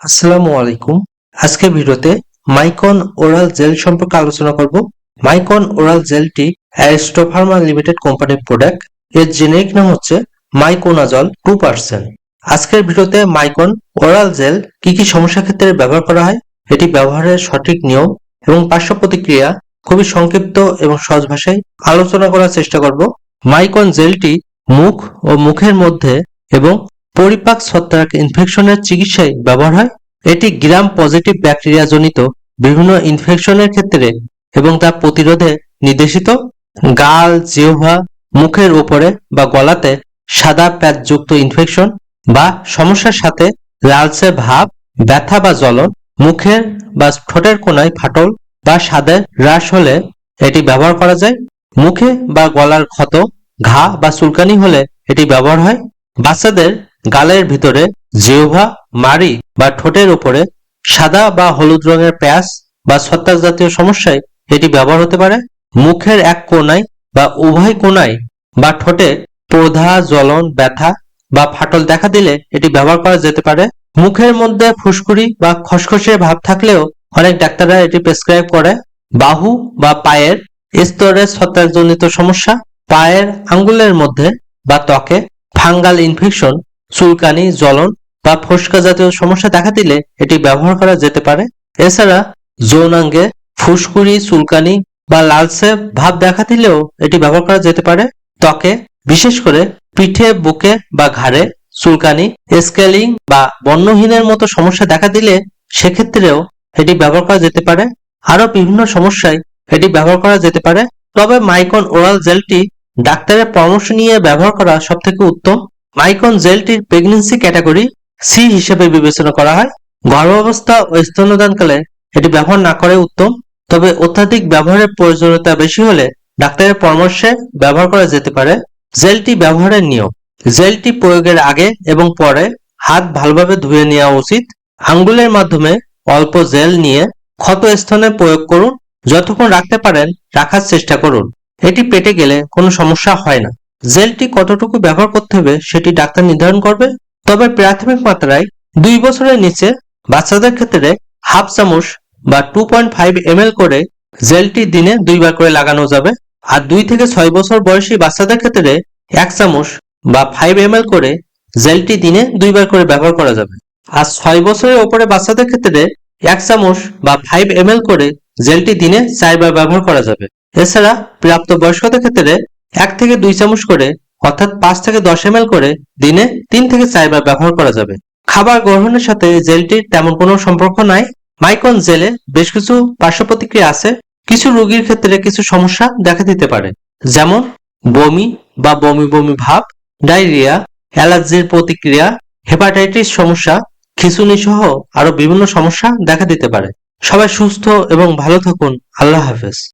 আসসালামু আলাইকুম। আজকের ভিডিওতে মাইকন ওরাল জেল সম্পর্কে আলোচনা করব। মাইকন ওরাল জেলটি অ্যারিস্টো ফার্মা লিমিটেড কোম্পানির প্রোডাক্ট। এর জেনেরিক নাম হচ্ছে মাইকোনাজল 2%। আজকের ভিডিওতে মাইকন ওরাল জেল কি কি সমস্যার ক্ষেত্রে ব্যবহার করা হয়, এটি ব্যবহারের সঠিক নিয়ম এবং পার্শ্ব প্রতিক্রিয়া খুবই সংক্ষিপ্ত এবং সহজ ভাষায় আলোচনা করার চেষ্টা করব। মাইকন জেলটি মুখ ও মুখের মধ্যে এবং পরিপাক ছত্রাক ইনফেকশনের চিকিৎসায় ব্যবহার হয়। এটি গ্রাম পজিটিভ ব্যাকটেরিয়া জনিত বিভিন্ন ইনফেকশনের ক্ষেত্রে এবং তা প্রতিরোধে নির্দেশিত। গাল, জিহ্বা, মুখের উপরে বা গলাতে সাদা প্যাচযুক্ত ইনফেকশন বা সমস্যার সাথে লালচে ভাব, ব্যথা বা জ্বলন, মুখের বা ঠোঁটের কোণায় ফাটল বা স্বাদের হ্রাস হলে এটি ব্যবহার করা যায়। মুখে বা গলার ক্ষত, ঘা বা চুলকানি হলে এটি ব্যবহার হয়। বাচ্চাদের গালের ভিতরে, জিহ্বা, মাড়ি বা ঠোঁটের উপরে সাদা বা হলুদ রঙের প্যাচ বা ছত্রাক জাতীয় সমস্যায় এটি ব্যবহার হতে পারে। মুখের এক কোণায় বা উভয় কোণায় বা ঠোঁটে প্রধা, জ্বলন, ব্যথা বা ফাটল দেখা দিলে এটি ব্যবহার করা যেতে পারে। মুখের মধ্যে ফুসকুড়ি বা খসখসে ভাব থাকলেও অনেক ডাক্তাররা এটি প্রেসক্রাইব করে। বাহু বা পায়ের স্তরে ছত্রাকজনিত সমস্যা, পায়ের আঙ্গুলের মধ্যে বা ত্বকে ফাঙ্গাল ইনফেকশন, চুলকানি, জ্বলন বা ফোসকা জাতীয় সমস্যা দেখা দিলে এটি ব্যবহার করা যেতে পারে। এছাড়া যৌনাঙ্গে ফুসকুড়ি, চুলকানি বা লালচে ভাব দেখা দিলেও এটি ব্যবহার করা যেতে পারে। ত্বকে, বিশেষ করে পিঠে, বুকে বা ঘাড়ে চুলকানি, স্কেলিং বা বর্ণহীনের মতো সমস্যা দেখা দিলে সেক্ষেত্রেও এটি ব্যবহার করা যেতে পারে। আরো বিভিন্ন সমস্যায় এটি ব্যবহার করা যেতে পারে। তবে মাইকন ওরাল জেলটি ডাক্তারের পরামর্শ নিয়ে ব্যবহার করা সবথেকে উত্তম। মাইকন জেলটির প্রেগন্যান্সি ক্যাটাগরি সি হিসেবে বিবেচনা করা হয়। গর্ভাবস্থা ও স্তন্যদানকালে এটি ব্যবহার না করাই উত্তম। তবে অত্যাধিক ব্যবহারের প্রয়োজনীয়তা বেশি হলে ডাক্তারের পরামর্শে ব্যবহার করা যেতে পারে। জেলটি ব্যবহারের নিয়ম: জেলটি প্রয়োগের আগে এবং পরে হাত ভালোভাবে ধুয়ে নেওয়া উচিত। আঙ্গুলের মাধ্যমে অল্প জেল নিয়ে ক্ষত স্থানে প্রয়োগ করুন। যতক্ষণ রাখতে পারেন রাখার চেষ্টা করুন। এটি পেটে গেলে কোনো সমস্যা হয় না। জেলটি কতটুকু ব্যবহার করতে হবে সেটি ডাক্তার নির্ধারণ করবে। তবে প্রাথমিক মাত্রায় 2 বছরের নিচে বাচ্চাদের ক্ষেত্রে হাফ চামচ বা 2.5 ml করে জেলটি দিনে 2 বার করে লাগানো যাবে। আর 2 থেকে 6 বছর বয়সী বাচ্চাদের ক্ষেত্রে 1 চামচ বা 5 ml করে জেলটি দিনে 2 বার করে ব্যবহার করা যাবে। আর 6 বছরের ওপরে বাচ্চাদের ক্ষেত্রে 1 চামচ বা 5 ml করে জেলটি দিনে 4 বার ব্যবহার করা যাবে। এছাড়া প্রাপ্তবয়স্কদের ক্ষেত্রে 1 থেকে 2 চামচ করে অর্থাৎ 5 থেকে 10 ml করে দিনে 3 থেকে 4 বার ব্যবহার করা যাবে। খাবার গ্রহণের সাথে জেলটির তেমন কোনো সম্পর্ক নাই। মাইকন জেলে বেশ কিছু পার্শ্ব প্রতিক্রিয়া আছে। কিছু রোগীর ক্ষেত্রে কিছু সমস্যা দেখা দিতে পারে, যেমন বমি বা বমি বমি ভাব, ডায়রিয়া, অ্যালার্জির প্রতিক্রিয়া, হেপাটাইটিস সমস্যা, খিঁচুনি সহ আরো বিভিন্ন সমস্যা দেখা দিতে পারে। সবাই সুস্থ এবং ভালো থাকুন। আল্লাহ হাফেজ।